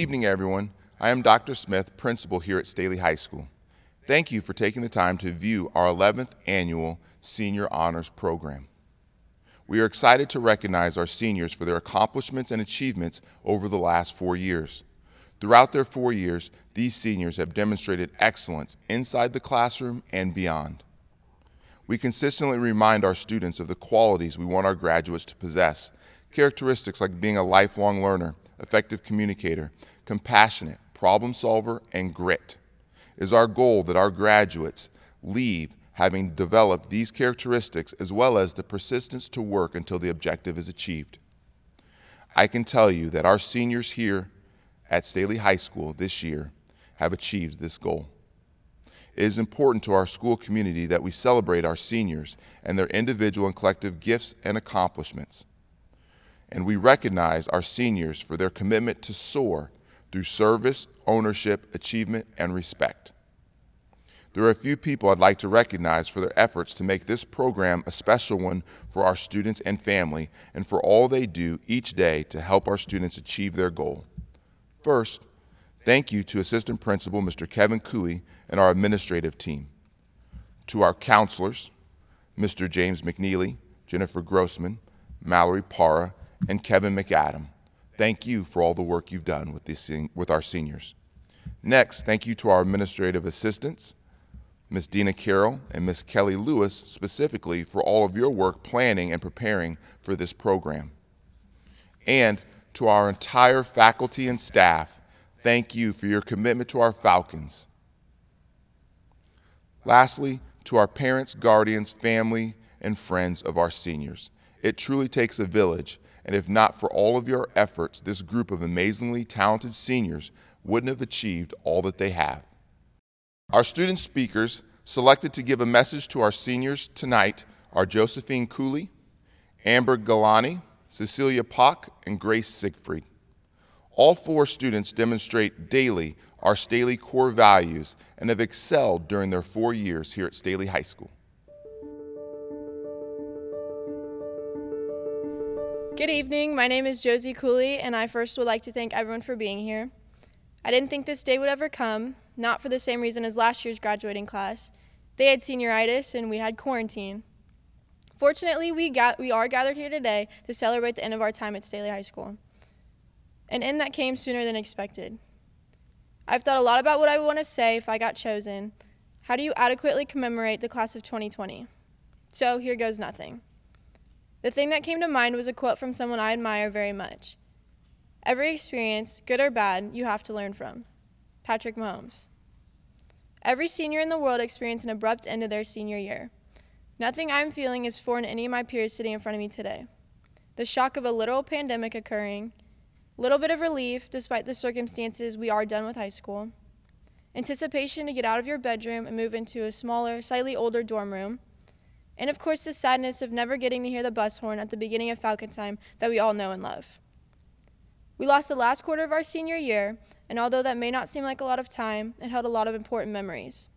evening, everyone. I am Dr. Smith, principal here at Staley High School. Thank you for taking the time to view our 11th annual Senior Honors Program. We are excited to recognize our seniors for their accomplishments and achievements over the last 4 years. Throughout their 4 years, these seniors have demonstrated excellence inside the classroom and beyond. We consistently remind our students of the qualities we want our graduates to possess, characteristics like being a lifelong learner, effective communicator, compassionate, problem solver, and grit. It is our goal that our graduates leave having developed these characteristics as well as the persistence to work until the objective is achieved. I can tell you that our seniors here at Staley High School this year have achieved this goal. It is important to our school community that we celebrate our seniors and their individual and collective gifts and accomplishments. And we recognize our seniors for their commitment to soar through service, ownership, achievement, and respect. There are a few people I'd like to recognize for their efforts to make this program a special one for our students and family, and for all they do each day to help our students achieve their goal. First, thank you to Assistant Principal Mr. Kevin Cooey and our administrative team. To our counselors, Mr. James McNeely, Jennifer Grossman, Mallory Parra, and Kevin McAdam. Thank you for all the work you've done with our seniors. Next, thank you to our administrative assistants, Ms. Dina Carroll and Ms. Kelly Lewis, specifically for all of your work planning and preparing for this program. And to our entire faculty and staff, thank you for your commitment to our Falcons. Lastly, to our parents, guardians, family, and friends of our seniors. It truly takes a village, and if not for all of your efforts, this group of amazingly talented seniors wouldn't have achieved all that they have. Our student speakers selected to give a message to our seniors tonight are Josephine Cooley, Amber Galani, Cecilia Pock, and Grace Siegfried. All 4 students demonstrate daily our Staley core values and have excelled during their 4 years here at Staley High School. Good evening, my name is Josie Cooley, and I first would like to thank everyone for being here. I didn't think this day would ever come, not for the same reason as last year's graduating class. They had senioritis and we had quarantine. Fortunately, we are gathered here today to celebrate the end of our time at Staley High School. An end that came sooner than expected. I've thought a lot about what I would want to say if I got chosen. How do you adequately commemorate the class of 2020? So here goes nothing. The thing that came to mind was a quote from someone I admire very much. Every experience, good or bad, you have to learn from. Patrick Mahomes. Every senior in the world experienced an abrupt end to their senior year. Nothing I'm feeling is foreign to any of my peers sitting in front of me today. The shock of a literal pandemic occurring, little bit of relief despite the circumstances we are done with high school, anticipation to get out of your bedroom and move into a smaller, slightly older dorm room, and of course the sadness of never getting to hear the bus horn at the beginning of Falcon time that we all know and love. We lost the last quarter of our senior year, and although that may not seem like a lot of time, it held a lot of important memories.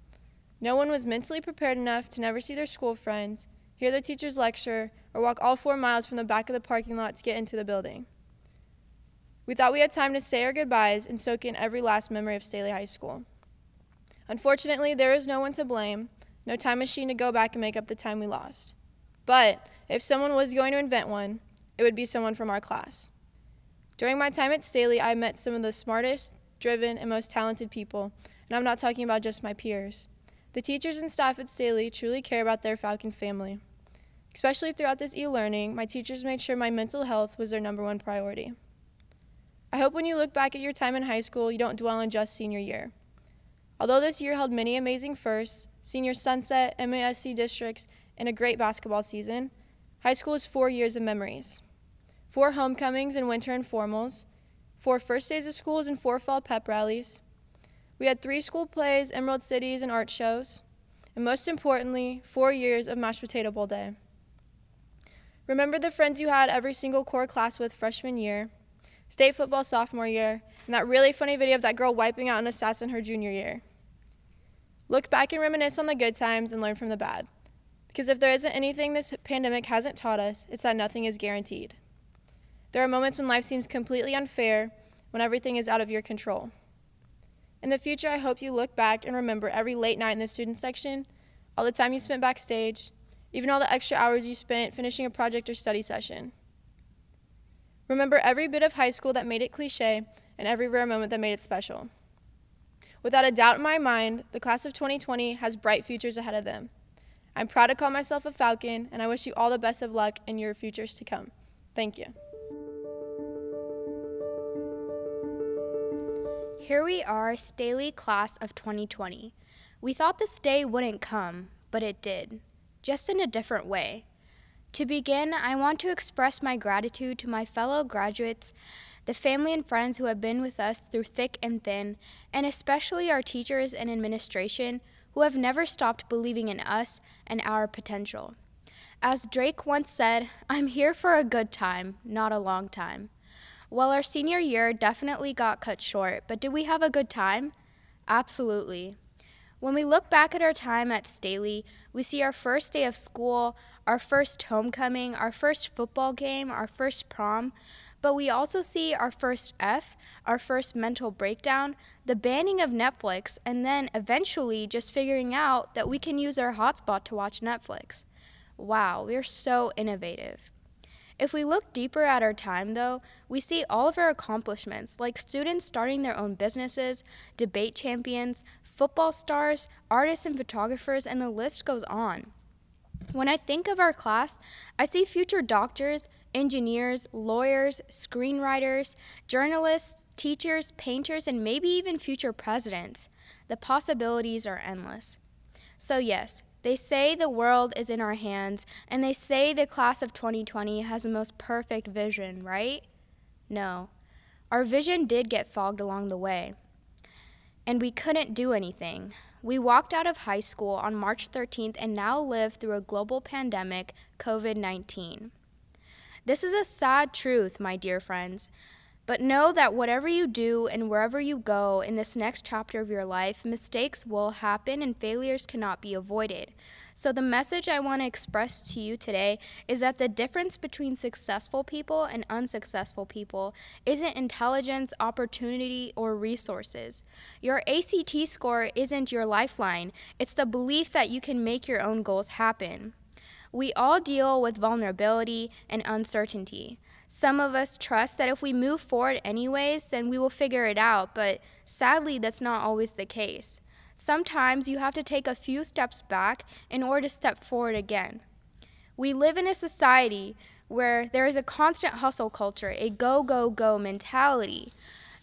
No one was mentally prepared enough to never see their school friends, hear their teachers lecture, or walk all 4 miles from the back of the parking lot to get into the building. We thought we had time to say our goodbyes and soak in every last memory of Staley High School. Unfortunately, there is no one to blame, no time machine to go back and make up the time we lost. But if someone was going to invent one, it would be someone from our class. During my time at Staley, I met some of the smartest, driven, and most talented people, and I'm not talking about just my peers. The teachers and staff at Staley truly care about their Falcon family. Especially throughout this e-learning, my teachers made sure my mental health was their #1 priority. I hope when you look back at your time in high school, you don't dwell on just senior year. Although this year held many amazing firsts, senior sunset, MASC districts, and a great basketball season, high school is 4 years of memories. 4 homecomings and winter informals, 4 first days of schools and 4 fall pep rallies. We had 3 school plays, Emerald Cities, and art shows. And most importantly, 4 years of mashed potato bowl day. Remember the friends you had every single core class with freshman year, state football sophomore year, and that really funny video of that girl wiping out an assassin her junior year. Look back and reminisce on the good times and learn from the bad. Because if there isn't anything this pandemic hasn't taught us, it's that nothing is guaranteed. There are moments when life seems completely unfair, when everything is out of your control. In the future, I hope you look back and remember every late night in the student section, all the time you spent backstage, even all the extra hours you spent finishing a project or study session. Remember every bit of high school that made it cliche and every rare moment that made it special. Without a doubt in my mind, the class of 2020 has bright futures ahead of them. I'm proud to call myself a Falcon, and I wish you all the best of luck in your futures to come. Thank you. Here we are, Staley class of 2020. We thought this day wouldn't come, but it did, just in a different way. To begin, I want to express my gratitude to my fellow graduates, the family and friends who have been with us through thick and thin, and especially our teachers and administration who have never stopped believing in us and our potential. As Drake once said, "I'm here for a good time, not a long time." Well, our senior year definitely got cut short, but did we have a good time? Absolutely. When we look back at our time at Staley, we see our first day of school, our first homecoming, our first football game, our first prom, but we also see our first F, our first mental breakdown, the banning of Netflix, and then eventually just figuring out that we can use our hotspot to watch Netflix. Wow, we're so innovative. If we look deeper at our time, though, we see all of our accomplishments, like students starting their own businesses, debate champions, football stars, artists and photographers, and the list goes on. When I think of our class, I see future doctors, engineers, lawyers, screenwriters, journalists, teachers, painters, and maybe even future presidents. The possibilities are endless. So yes, they say the world is in our hands, and they say the class of 2020 has the most perfect vision, right? No. Our vision did get fogged along the way, and we couldn't do anything. We walked out of high school on March 13th and now live through a global pandemic, COVID-19. This is a sad truth, my dear friends, but know that whatever you do and wherever you go in this next chapter of your life, mistakes will happen and failures cannot be avoided. So the message I want to express to you today is that the difference between successful people and unsuccessful people isn't intelligence, opportunity, or resources. Your ACT score isn't your lifeline. It's the belief that you can make your own goals happen. We all deal with vulnerability and uncertainty. Some of us trust that if we move forward anyways, then we will figure it out, but sadly, that's not always the case. Sometimes you have to take a few steps back in order to step forward again. We live in a society where there is a constant hustle culture, a go, go, go mentality.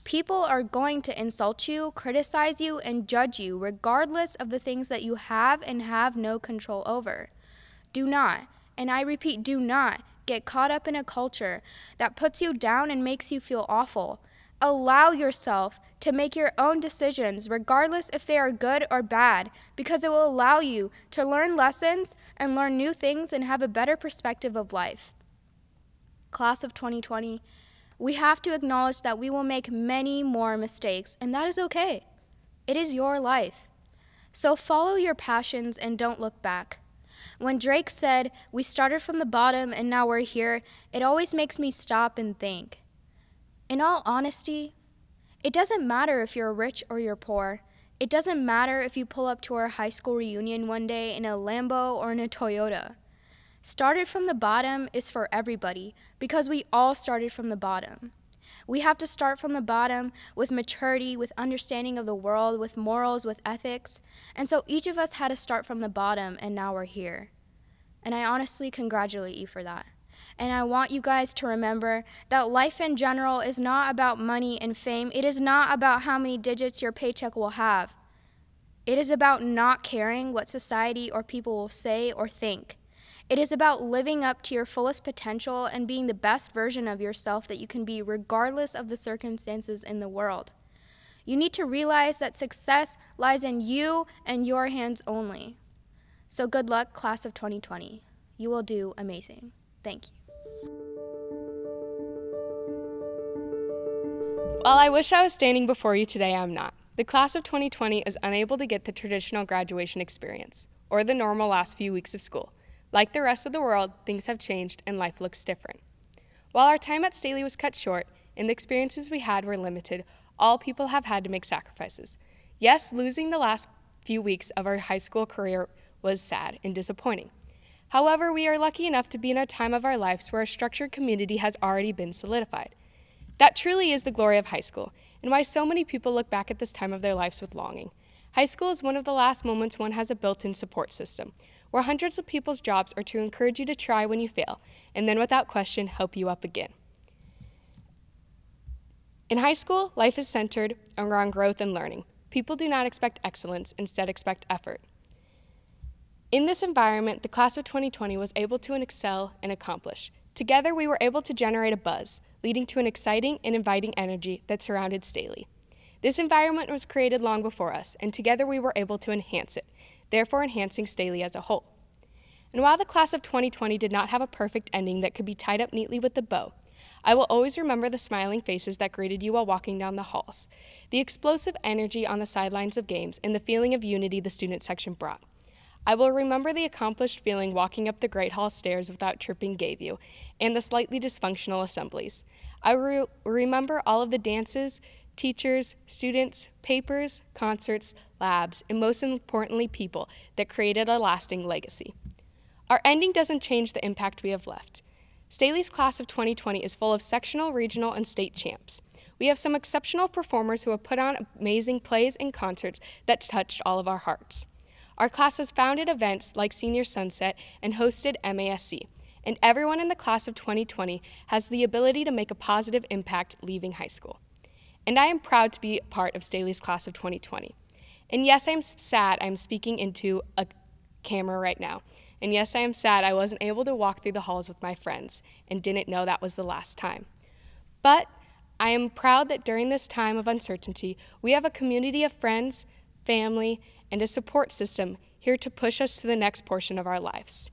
People are going to insult you, criticize you, and judge you, regardless of the things that you have and have no control over. Do not, and I repeat, do not get caught up in a culture that puts you down and makes you feel awful. Allow yourself to make your own decisions, regardless if they are good or bad, because it will allow you to learn lessons and learn new things and have a better perspective of life. Class of 2020, we have to acknowledge that we will make many more mistakes, and that is okay. It is your life. So follow your passions and don't look back. When Drake said, "We started from the bottom and now we're here," it always makes me stop and think. In all honesty, it doesn't matter if you're rich or you're poor. It doesn't matter if you pull up to our high school reunion one day in a Lambo or in a Toyota. Started from the bottom is for everybody because we all started from the bottom. We have to start from the bottom with maturity, with understanding of the world, with morals, with ethics. And so each of us had to start from the bottom, and now we're here. And I honestly congratulate you for that. And I want you guys to remember that life in general is not about money and fame. It is not about how many digits your paycheck will have. It is about not caring what society or people will say or think. It is about living up to your fullest potential and being the best version of yourself that you can be regardless of the circumstances in the world. You need to realize that success lies in you and your hands only. So good luck, class of 2020. You will do amazing. Thank you. While I wish I was standing before you today, I'm not. The class of 2020 is unable to get the traditional graduation experience, or the normal last few weeks of school. Like the rest of the world, things have changed and life looks different. While our time at Staley was cut short, and the experiences we had were limited, all people have had to make sacrifices. Yes, losing the last few weeks of our high school career was sad and disappointing. However, we are lucky enough to be in a time of our lives where our structured community has already been solidified. That truly is the glory of high school, and why so many people look back at this time of their lives with longing. High school is one of the last moments one has a built-in support system, where hundreds of people's jobs are to encourage you to try when you fail, and then without question, help you up again. In high school, life is centered around growth and learning. People do not expect excellence, instead expect effort. In this environment, the class of 2020 was able to excel and accomplish. Together, we were able to generate a buzz, leading to an exciting and inviting energy that surrounded Staley. This environment was created long before us, and together we were able to enhance it, therefore enhancing Staley as a whole. And while the class of 2020 did not have a perfect ending that could be tied up neatly with a bow, I will always remember the smiling faces that greeted you while walking down the halls, the explosive energy on the sidelines of games, and the feeling of unity the student section brought. I will remember the accomplished feeling walking up the Great Hall stairs without tripping gave you, and the slightly dysfunctional assemblies. I will remember all of the dances, teachers, students, papers, concerts, labs, and most importantly, people that created a lasting legacy. Our ending doesn't change the impact we have left. Staley's class of 2020 is full of sectional, regional, and state champs. We have some exceptional performers who have put on amazing plays and concerts that touched all of our hearts. Our class has founded events like Senior Sunset and hosted MASC, and everyone in the class of 2020 has the ability to make a positive impact leaving high school. And I am proud to be part of Staley's class of 2020. And yes, I'm sad I'm speaking into a camera right now. And yes, I am sad I wasn't able to walk through the halls with my friends and didn't know that was the last time. But I am proud that during this time of uncertainty, we have a community of friends, family, and a support system here to push us to the next portion of our lives.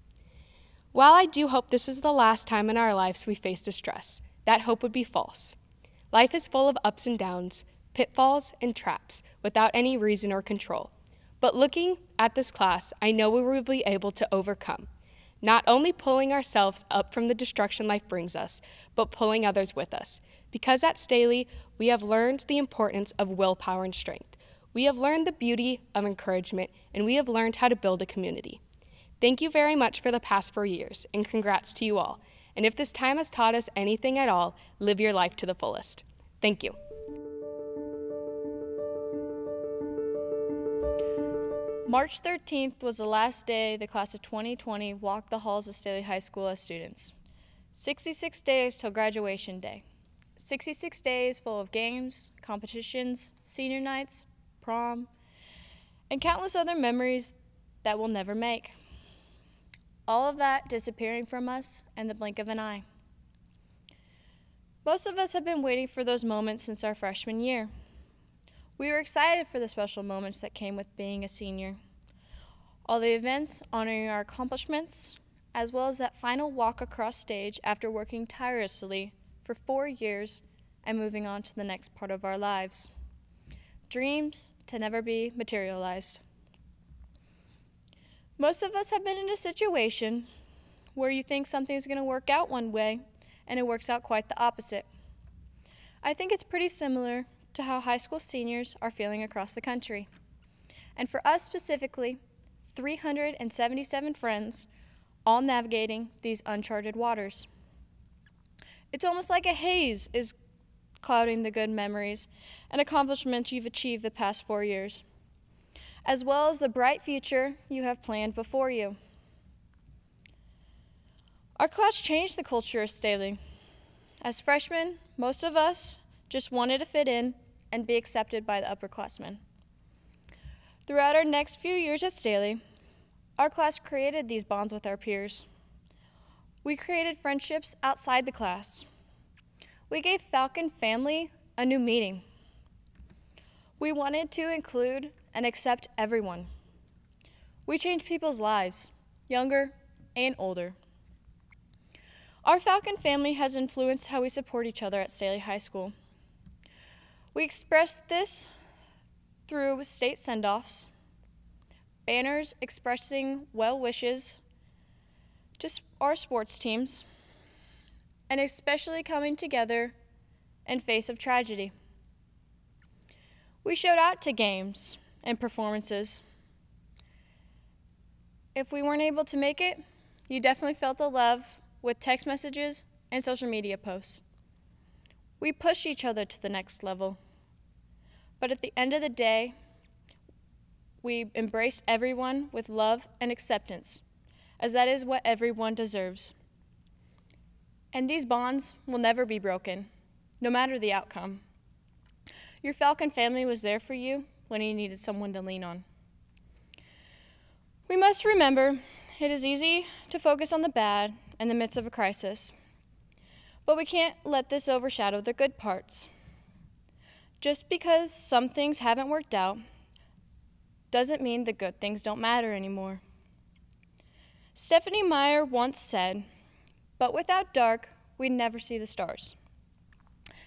While I do hope this is the last time in our lives we face distress, that hope would be false. Life is full of ups and downs, pitfalls, and traps without any reason or control. But looking at this class, I know we will be able to overcome, not only pulling ourselves up from the destruction life brings us, but pulling others with us. Because at Staley, we have learned the importance of willpower and strength. We have learned the beauty of encouragement, and we have learned how to build a community. Thank you very much for the past 4 years, and congrats to you all. And if this time has taught us anything at all, live your life to the fullest. Thank you. March 13th was the last day the class of 2020 walked the halls of Staley High School as students. 66 days till graduation day. 66 days full of games, competitions, senior nights, prom, and countless other memories that we'll never make. All of that disappearing from us in the blink of an eye. Most of us have been waiting for those moments since our freshman year. We were excited for the special moments that came with being a senior. All the events honoring our accomplishments, as well as that final walk across stage after working tirelessly for 4 years and moving on to the next part of our lives. Dreams to never be materialized. Most of us have been in a situation where you think something's going to work out one way, and it works out quite the opposite. I think it's pretty similar to how high school seniors are feeling across the country. And for us specifically, 377 friends, all navigating these uncharted waters. It's almost like a haze is clouding the good memories and accomplishments you've achieved the past 4 years, as well as the bright future you have planned before you. Our class changed the culture of Staley. As freshmen, most of us just wanted to fit in and be accepted by the upperclassmen. Throughout our next few years at Staley, our class created these bonds with our peers. We created friendships outside the class. We gave Falcon family a new meaning. We wanted to include and accept everyone. We changed people's lives, younger and older. Our Falcon family has influenced how we support each other at Staley High School. We expressed this through state send-offs, banners expressing well wishes to our sports teams, and especially coming together in face of tragedy. We showed out to games and performances. If we weren't able to make it, you definitely felt the love with text messages and social media posts. We pushed each other to the next level. But at the end of the day, we embraced everyone with love and acceptance, as that is what everyone deserves. And these bonds will never be broken, no matter the outcome. Your Falcon family was there for you when you needed someone to lean on. We must remember, it is easy to focus on the bad in the midst of a crisis, but we can't let this overshadow the good parts. Just because some things haven't worked out doesn't mean the good things don't matter anymore. Stephanie Meyer once said, "But without dark, we'd never see the stars."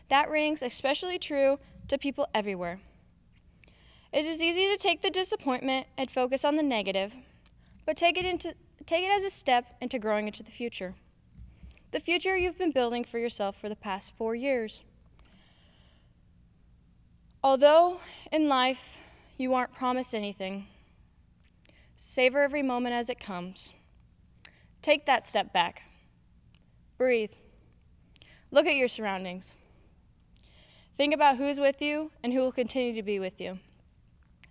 That rings especially true to people everywhere. It is easy to take the disappointment and focus on the negative, but take it as a step into growing into the future. The future you've been building for yourself for the past 4 years. Although in life you aren't promised anything, savor every moment as it comes. Take that step back. Breathe. Look at your surroundings. Think about who's with you and who will continue to be with you.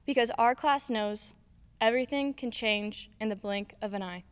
Because our class knows everything can change in the blink of an eye.